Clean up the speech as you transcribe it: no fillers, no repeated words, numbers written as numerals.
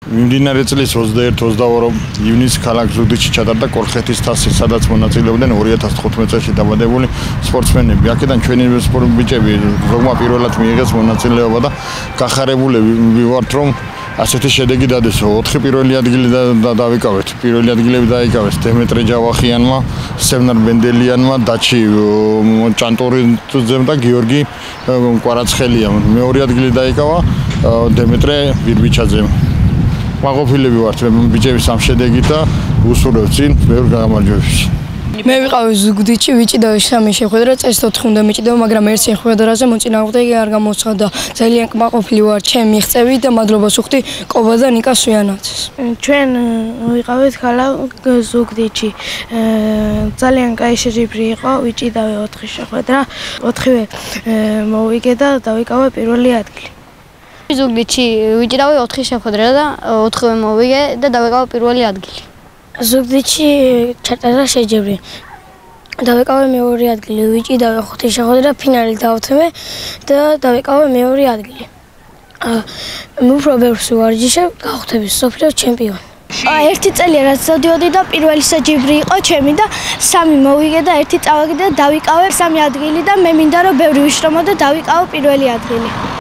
მიმდინარე წლის 21-22 ივნისს ქალაქ ზუგდიდში ჩატარდა კოლხეთის თასი, სადაც მონაწილეობდნენ 2015 წელს დაბადებული სპორტსმენები. აქედან ჩვენი ბიჭები ზოგმა პირველად მიიღეს მონაწილეობა და გახარებულები ვართ, რომ ასეთი შედეგი დადესო. 4 პირველი ადგილი დავიკავეთ. პირველი ადგილები დაიკავეს დემეტრე ჯავახიანმა, სევნარ ბენდელიანმა, დაჩი ჭანტურიძემ და გიორგი კვარაცხელიამ. მეორე ადგილი დაიკავა დემეტრე ბირბიჩაძემ. მაყოფილები ვართ ბიჭების ამ შედეგით და უსურვებთ წინ ბევრ გამარჯვებაში. მე ვიყავი ზუგდიდში, ვიჭიდავი 3 შეხვედრა, წეს 4 უნდა მიჭიდაო, მაგრამ ერთ შეხვედრაზე მოწინააღმდეგე არ გამოცხადდა. ძალიან კმაყოფილი ვარ ჩემი მიღწევით და მადლობას ვუხდი კობა და ნიკა სვიანაძეს. ჩვენ ვიყავით ქალაქ ზუგდიდში. ძალიან კაი შეჯიბრი იყო, ვიჭიდავი 4 შეხვედრა, 4-ვე მოვიგე და დავიკავე პირველი ადგილი. ზუგდიდში ვიჭიდავი 4 შეხვედრა და 4-ვე მოვიგე და დავიკავე პირველი ადგილი. ზუგდიდში ჩატარდა შეჯიბრი. დავიკავე მეორე ადგილი, ვიჭიდავი 5 შეხვედრა, ფინალი დავთმე და დავიკავე მეორე ადგილი. უფრო ბევრს ვარჯიშებ, გავხდები მსოფლიოს ჩემპიონი. ერთი წელი რაც დავდიოდი და პირველი შეჯიბრი იყო ჩემი და 3 მოვიგე და 1 წავაგე და დავიკავე 3 ადგილი და მე მინდა რომ ბევრი ვიშრომო და დავიკავო პირველი ადგილი.